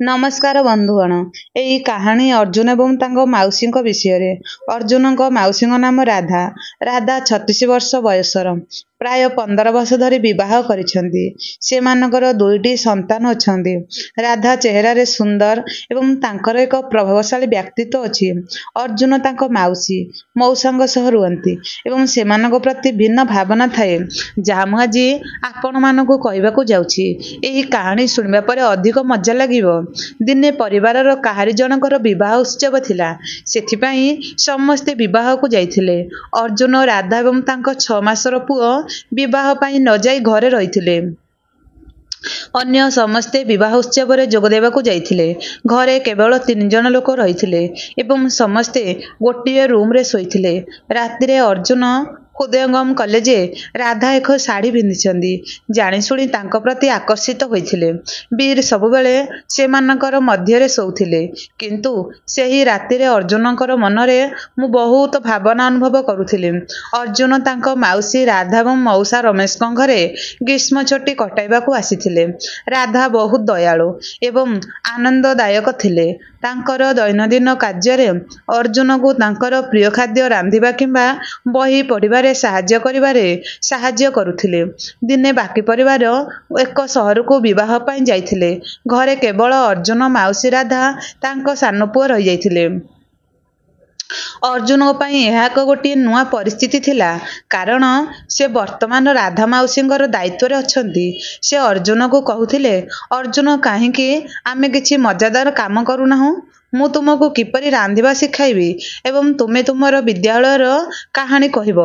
नमस्कार बंधुगण। यही कहानी अर्जुन एवं तांको माउसी विषय। अर्जुन माउसी नाम राधा। राधा 36 वर्ष बयसर प्राय 15 वर्ष धरी विवाह करिसेंती। से मानकर दुईटी संतान अछंती। राधा चेहरा सुंदर एवं तांकर एक प्रभावशाली व्यक्तित्व अछि। अर्जुन तांको माउसी मौसांग सह रुहंती एवं सेमानक प्रति भिन्न भावना थाए, जहा मु आज आपण मानकु कहबाकू जाउछि। एही कहानी सुनिबा परे अधिक मजा लागिबो। दिने परिवारर काहारी जनकर विवाह उत्सव थिला। सेथिपाई समस्ते विवाह को जाइथिले। अर्जुन राधा एवं तांको 6 मासर पुओ विवाह पाई न जाई घरे रहिथिले। अन्य समस्ते विवाह उत्सव जोग देवाकू जाइथिले। घरे केवल 3 जन लोक रहिथिले एवं समस्ते गोटे रूम रे सोइथिले। रातिरे अर्जुन हृदयंगम कले जे राधा एक शाढ़ी पिंधिछंती। जाणीशुणी तांको प्रति आकर्षित होइथिले। वीर सबुबेले सेमानकर मध्यरे सोउथिले, किंतु सेही रातिरे अर्जुनकर मनरे मु बहुत भावना अनुभव करुथिले। अर्जुन तांको माउसी राधा एवं मौसा रमेश घरे ग्रीष्म छुट्टी कटाइबाकू आसिथिले। राधा बहुत दयालु एवं आनंददायक थिले। तांकर दैनंदिन कार्य अर्जुन को तांकर प्रिय खाद्य रांधिबा किंबा बही पढ़िबारे साहाय्य करिबारे साहाय्य करुथिले। दिने बाकी परिवार एक सहर को विवाह पाई जाइथिले। घरे केवल अर्जुन माउसी राधा तांको सानो पुओ रहि जाइथिले। अर्जुन यह एक गोटे नुआ परिस्थिति थिला, कारण से वर्तमान राधा माउसींगर दायित्व अछंती। से अर्जुन को कहूथिले, अर्जुन कहीं आमे किछि मजादार काम करूनाहु? मु तुमको किपरि रांधिबा शिखाइबी एवं तुमे तुमर विद्यालयर कहानी कहब।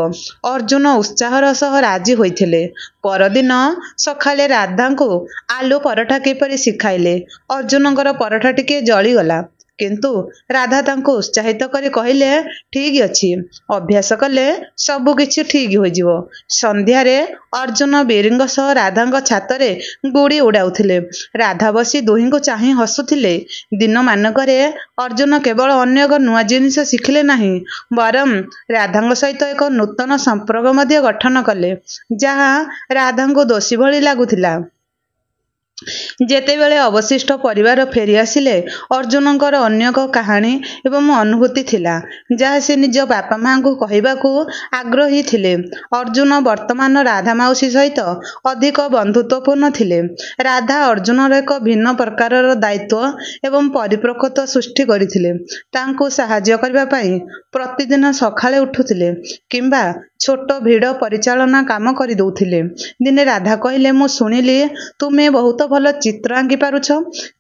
अर्जुन उत्साहर सह राजी होइथिले। परदिन सखाले राधा को आलू पराठा किपरि शिखाइले। अर्जुनकर पराठा टिके जळीगला, किंतु राधा तांको उत्साहित करी कहिले, ठीक अछि, अभ्यास कले सबु किछि ठीक हो जिवो। संध्यारे अर्जुन वीरंग सह राधांग छातरे गुड़ी उड़ाउथिले। राधा बसी दुहिंको चाहि हसुथिले। दिन मानकरे अर्जुन केवल अन्य एक नुआ जिनिस शिखिले नाही, बरम राधांग सहित एक नूतन संपर्क मध्य गठन कले, जहा राधांको दोषी भली लागुथिला। जेतेबेले अवशिष्ट परिवार फेरी आसिले, अर्जुनकर अन्य एक कहानी एवं अनुभूति थिला, जहा से निज बापा मां को कहबाकू आग्रही थिले। अर्जुन वर्तमान राधा माउसी सहित अधिक बंधुत्वपूर्ण थिले। राधा अर्जुनर एक भिन्न प्रकारर दायित्व एवं परिपक्वता सृष्टि करथिले। तांको सहाय्य करबा पई प्रतिदिन सखाळे उठुथिले किंबा छोट भिड़ परिचालना काम करि दउथिले। दिने राधा कहिले, मु सुनिली तुमे बहुत भल चित्र आंकी पारुछ,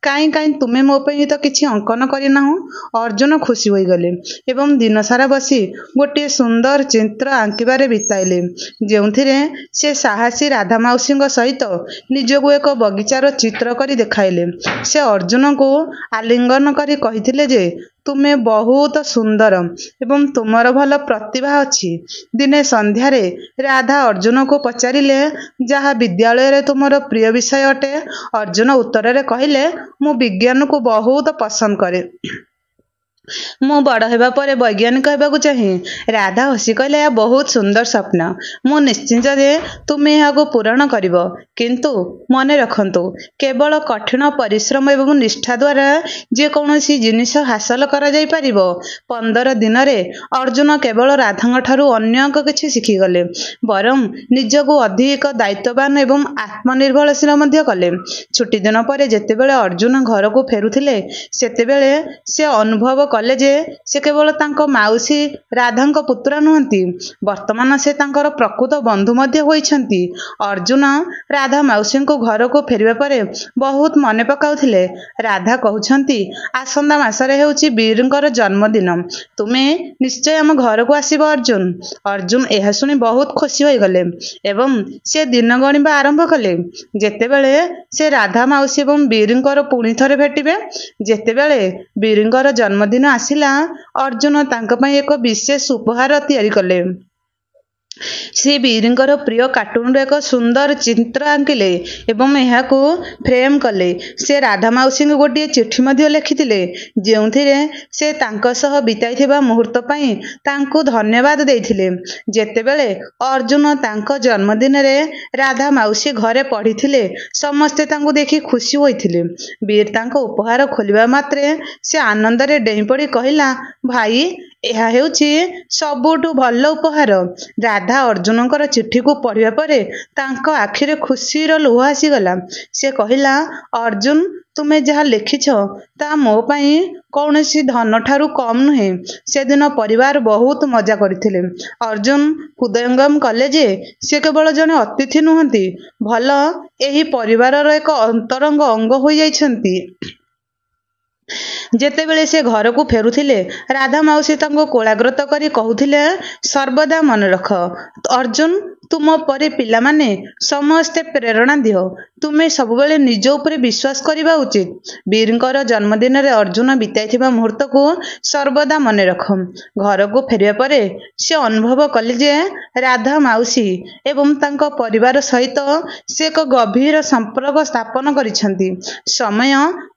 काई काई तुमे मो पई तो किछि अंकन करिनाहु? अर्जुन खुशी होई गले एवं दिन सारा बसी गोटे सुंदर चित्र आंकिबारे बिताइले, जेउथिरे से साहसी राधा माउसींग सहित निजको एक बगीचार चित्र करी देखाइले। से अर्जुन को आलिंगन करी कहिथिले जे तुमे बहुत सुंदर एवं तुमर भल प्रतिभा अछि। दिने संध्यारे राधा अर्जुन को पचारिले, जहा विद्यालय रे तुमर प्रिय विषय अटे? अर्जुन उत्तर रे कहिले, मु विज्ञान को बहुत पसंद करे। मु बड़ हेबा परे वैज्ञानिक हेबाकू चाहे। राधा हसी कहले, यह बहुत सुंदर स्वप्न। मु निश्चिंत जे तुम यह पूरण करिवो, किंतु मने रखंतु, केवल कठिन परिश्रम एवं निष्ठा द्वारा जे कौनसी जिनिस हासिल करा जाई परिवो। 15 दिन रे अर्जुन केवल राधांग ठारू अन्य किछि शिखि गले, बरम निजको अधिक दायित्ववान एवं आत्मनिर्भरशील मध्य कले। छुट्टी दिन परे जेतेबेले अर्जुन घर को फेरुथिले, सेतेबेले से अनुभव कले जे से केवल तांको माउसी राधांको पुत्र नुहंती, वर्तमान से तांकर प्रकृत बंधु मध्य होइछंती। अर्जुन राधा माउसी को घर को फेरिबा परे बहुत मने पकाउथिले। राधा कहउछंती, आसंदा मासरे हेउची वीरंकर जन्मदिन, तुमे निश्चय हम घर को आसीबो अर्जुन। अर्जुन एहा सुनी बहुत खुशी होई गले एवं से दिन गणिबा आरंभ कले, जेतेबेले से राधा माउसी एवं वीरंकर पुणी थरे भेटिबे। जेतेबेले वीरंकर जन्मदिन आसिला, अर्जुन तांको पई एक विशेष उपहार तैयारी कले। से वीरंकर प्रिय कार्टून एक सुंदर चित्र आंकिले एवं एहाकू फ्रेम कले। से राधा माउसी गोटे चिठी मध्य लिखिथिले जेउथिरे से तांको सह बिताइथिबा मुहूर्त पई तांको धन्यवाद देइथिले। जेतेबेले अर्जुन तांको जन्मदिन रे राधा माउसी घरे पढ़िथिले समस्ते तांको देखि खुशी होइथिले। वीर तांको उपहार खोलिबा मात्रे से आनंद रे डेई पड़ी कहिला, भाई ଏହା ହେଉଛି ସବୁଠୁ ଭଲ ଉପହାର। ରାଧା ଅର୍ଜୁନଙ୍କର ଚିଠିକୁ ପଢ଼ିବା ପରେ ତାଙ୍କ ଆଖିରେ ଖୁସିର ଲୁହ ଆସିଗଲା। ସେ କହିଲା, ଅର୍ଜୁନ, ତୁମେ ଯାହା ଲେଖିଛ ତାହା ମୋ ପାଇଁ କୌଣସି ଧନଠାରୁ କମ୍ ନୁହେଁ। ସେଦିନ ପରିବାର ବହୁତ ମଜା କରିଥିଲେ। ଅର୍ଜୁନ ହୃଦୟଙ୍ଗମ କଲେ ଯେ ସେ କେବଳ ଜଣେ ଅତିଥି ନୁହନ୍ତି, ଭଲ ଏହି ପରିବାରର ଏକ ଅନ୍ତରଙ୍ଗ ଅଙ୍ଗ ହୋଇଯାଇଛନ୍ତି। ଯେତେବେଳେ ସେ ଘରକୁ ଫେରୁଥିଲେ ରାଧା ମାଉସୀ ତାଙ୍କୁ କୋଳାଗ୍ରତ କରି କହୁଥିଲେ, ସର୍ବଦା ମନେ ରଖ ଅର୍ଜୁନ, ତୁମ ପରି ପିଲାମାନେ ସମସ୍ତେ ପ୍ରେରଣା ଦିଅ। ତୁମେ ସବୁବେଳେ ନିଜ ଉପରେ ବିଶ୍ୱାସ କରିବା ଉଚିତ। ବୀରଙ୍କର ଜନ୍ମଦିନରେ ଅର୍ଜୁନ ବିତାଇଥିବା ମୁହୂର୍ତ୍ତକୁ ସର୍ବଦା ମନେ ରଖ। ଘରକୁ ଫେରିବା ପରେ ସେ ଅନୁଭବ କଲେ ଯେ ରାଧା ମାଉସୀ ଏବଂ ତାଙ୍କ ପରିବାର ସହିତ ସେ ଏକ ଗଭୀର ସମ୍ପର୍କ ସ୍ଥାପନ କରିଛନ୍ତି। ସମୟ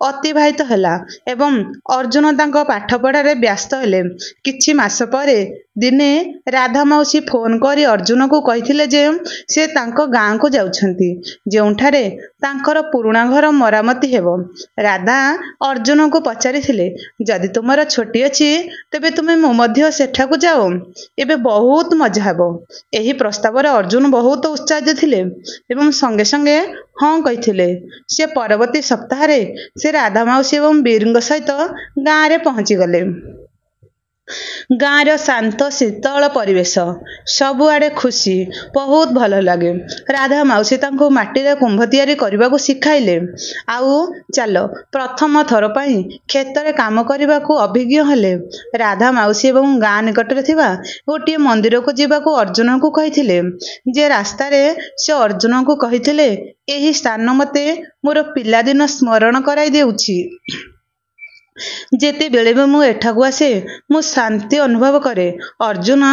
ଅତିବାହିତ ହେଲା ଏବଂ ଅର୍ଜୁନ ତାଙ୍କ ପାଠପଢ଼ାରେ ବ୍ୟସ୍ତ ହେଲେ। କିଛି ମାସ ପରେ ଦିନେ ରାଧା ମାଉସୀ ଫୋନ କରି ଅର୍ଜୁନକୁ କହିଥିଲେ ଯେ ସେ ତାଙ୍କ ଗାଁକୁ ଯାଉଛନ୍ତି, ଯେଉଁଠାରେ ତାଙ୍କର ପୁରୁଣା ଘର ମରାମତି ହେବ। ରାଧା ଅର୍ଜୁନକୁ ପଚାରିଥିଲେ, ଯଦି ତୁମର ଛୁଟି ଅଛି ତେବେ ତୁମେ ମଧ୍ୟ ସେଠାକୁ ଯାଅ, ଏବେ ବହୁତ ମଜା ହେବ। ଏହି ପ୍ରସ୍ତାବରେ ଅର୍ଜୁନ ବହୁତ ଉତ୍ସାହିତ ଥିଲେ ଏବଂ ସଙ୍ଗେ ସଙ୍ଗେ ହଁ କହିଥିଲେ। ସେ ପରବର୍ତ୍ତୀ ସପ୍ତାହରେ ସେ ରାଧା ମାଉସୀ ଏବଂ ବୀରଙ୍କ ସହିତ ଗାଁରେ ପହଞ୍ଚିଗଲେ। ଗାଁର ଶାନ୍ତ ଶୀତଳ ପରିବେଶ, ସବୁଆଡ଼େ ଖୁସି, ବହୁତ ଭଲ ଲାଗେ। ରାଧା ମାଉସୀ ତାଙ୍କୁ ମାଟିରେ କୁମ୍ଭ ତିଆରି କରିବାକୁ ଶିଖାଇଲେ। ଆଉ ଚାଲ ପ୍ରଥମ ଥର ପାଇଁ କ୍ଷେତରେ କାମ କରିବାକୁ ଅଭିଜ୍ଞ ହେଲେ। ରାଧା ମାଉସୀ ଏବଂ ଗାଁ ନିକଟରେ ଥିବା ଗୋଟିଏ ମନ୍ଦିରକୁ ଯିବାକୁ ଅର୍ଜୁନଙ୍କୁ କହିଥିଲେ। ଯେ ରାସ୍ତାରେ ସେ ଅର୍ଜୁନଙ୍କୁ କହିଥିଲେ, ଏହି ସ୍ଥାନ ମୋତେ ମୋର ପିଲାଦିନ ସ୍ମରଣ କରାଇ ଦେଉଛି। ଯେତେବେଳେ ବି ମୁଁ ଏଠାକୁ ଆସେ ମୁଁ ଶାନ୍ତି ଅନୁଭବ କରେ। ଅର୍ଜୁନ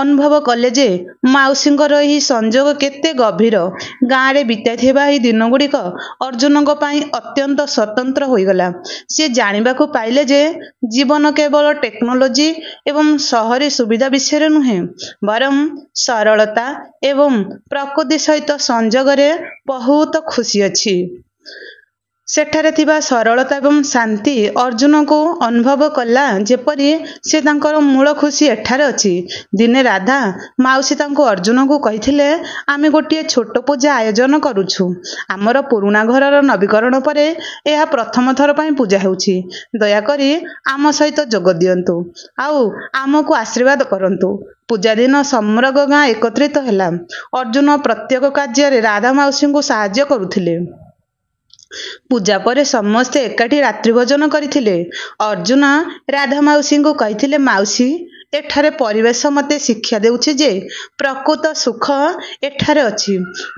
ଅନୁଭବ କଲେ ଯେ ମାଉସୀଙ୍କର ଏହି ସଂଯୋଗ କେତେ ଗଭୀର। ଗାଁରେ ବିତାଇଥିବା ଏହି ଦିନଗୁଡ଼ିକ ଅର୍ଜୁନଙ୍କ ପାଇଁ ଅତ୍ୟନ୍ତ ସ୍ୱତନ୍ତ୍ର ହୋଇଗଲା। ସେ ଜାଣିବାକୁ ପାଇଲେ ଯେ ଜୀବନ କେବଳ ଟେକ୍ନୋଲୋଜି ଏବଂ ସହରୀ ସୁବିଧା ବିଷୟରେ ନୁହେଁ, ବରଂ ସରଳତା ଏବଂ ପ୍ରକୃତି ସହିତ ସଂଯୋଗରେ ବହୁତ ଖୁସି ଅଛି। ସେଠାରେ ଥିବା ସରଳତା ଏବଂ ଶାନ୍ତି ଅର୍ଜୁନକୁ ଅନୁଭବ କଲା ଯେପରି ସେ ତାଙ୍କର ମୂଳ ଖୁସି ଏଠାରେ ଅଛି। ଦିନେ ରାଧା ମାଉସୀ ତାଙ୍କୁ ଅର୍ଜୁନଙ୍କୁ କହିଥିଲେ, ଆମେ ଗୋଟିଏ ଛୋଟ ପୂଜା ଆୟୋଜନ କରୁଛୁ। ଆମର ପୁରୁଣା ଘରର ନବୀକରଣ ପରେ ଏହା ପ୍ରଥମ ଥର ପାଇଁ ପୂଜା ହେଉଛି। ଦୟାକରି ଆମ ସହିତ ଯୋଗ ଦିଅନ୍ତୁ ଆଉ ଆମକୁ ଆଶୀର୍ବାଦ କରନ୍ତୁ। ପୂଜା ଦିନ ସମଗ୍ର ଗାଁ ଏକତ୍ରିତ ହେଲା। ଅର୍ଜୁନ ପ୍ରତ୍ୟେକ କାର୍ଯ୍ୟରେ ରାଧା ମାଉସୀଙ୍କୁ ସାହାଯ୍ୟ କରୁଥିଲେ। ପୂଜା ପରେ ସମସ୍ତେ ଏକାଠି ରାତ୍ରି ଭୋଜନ କରିଥିଲେ। ଅର୍ଜୁନ ରାଧା ମାଉସୀଙ୍କୁ କହିଥିଲେ, ମାଉସୀ, ଏଠାରେ ପରିବେଶ ମୋତେ ଶିକ୍ଷା ଦେଉଛି ଯେ ପ୍ରକୃତ ସୁଖ ଏଠାରେ ଅଛି।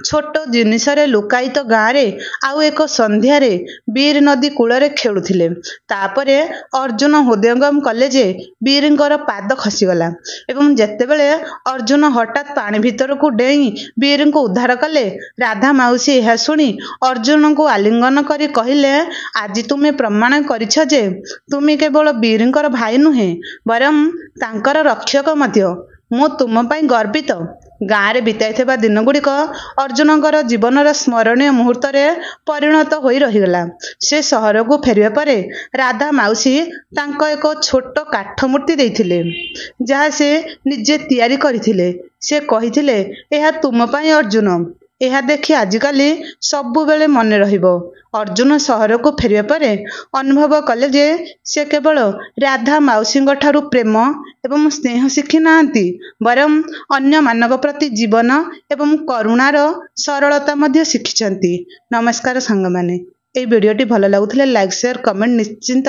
ଛୋଟ ଜିନିଷରେ ଲୁକାୟିତ ଗାଁରେ ଆଉ ଏକ ସନ୍ଧ୍ୟାରେ ବୀର ନଦୀ କୂଳରେ ଖେଳୁଥିଲେ। ତାପରେ ଅର୍ଜୁନ ହୃଦୟଙ୍ଗମ କଲେ ଯେ ବୀରଙ୍କର ପାଦ ଖସିଗଲା ଏବଂ ଯେତେବେଳେ ଅର୍ଜୁନ ହଠାତ୍ ପାଣି ଭିତରକୁ ଡେଇଁ ବୀରଙ୍କୁ ଉଦ୍ଧାର କଲେ, ରାଧା ମାଉସୀ ଏହା ଶୁଣି ଅର୍ଜୁନଙ୍କୁ ଆଲିଙ୍ଗନ କରି କହିଲେ, ଆଜି ତୁମେ ପ୍ରମାଣ କରିଛ ଯେ ତୁମେ କେବଳ ବୀରଙ୍କର ଭାଇ ନୁହେଁ, ବରଂ ତାଙ୍କର ରକ୍ଷକ ମଧ୍ୟ। ମୁଁ ତୁମ ପାଇଁ ଗର୍ବିତ। ଗାଁରେ ବିତାଇଥିବା ଦିନଗୁଡ଼ିକ ଅର୍ଜୁନଙ୍କର ଜୀବନର ସ୍ମରଣୀୟ ମୁହୂର୍ତ୍ତରେ ପରିଣତ ହୋଇ ରହିଗଲା। ସେ ସହରକୁ ଫେରିବା ପରେ ରାଧା ମାଉସୀ ତାଙ୍କ ଏକ ଛୋଟ କାଠ ମୂର୍ତ୍ତି ଦେଇଥିଲେ, ଯାହା ସେ ନିଜେ ତିଆରି କରିଥିଲେ। ସେ କହିଥିଲେ, ଏହା ତୁମ ପାଇଁ ଅର୍ଜୁନ। ଏହା ଦେଖି ଆଜିକାଲି ସବୁବେଳେ ମନେ ରହିବ। ଅର୍ଜୁନ ସହରକୁ ଫେରିବା ପରେ ଅନୁଭବ କଲେ ଯେ ସେ କେବଳ ରାଧା ମାଉସୀଙ୍କ ଠାରୁ ପ୍ରେମ ଏବଂ ସ୍ନେହ ଶିଖି ନାହାନ୍ତି, ବରଂ ଅନ୍ୟମାନଙ୍କ ପ୍ରତି ଜୀବନ ଏବଂ କରୁଣାର ସରଳତା ମଧ୍ୟ ଶିଖିଛନ୍ତି। ନମସ୍କାର ସାଙ୍ଗମାନେ, ଏହି ଭିଡ଼ିଓଟି ଭଲ ଲାଗୁଥିଲେ ଲାଇକ୍, ସେୟାର, କମେଣ୍ଟ ନିଶ୍ଚିନ୍ତ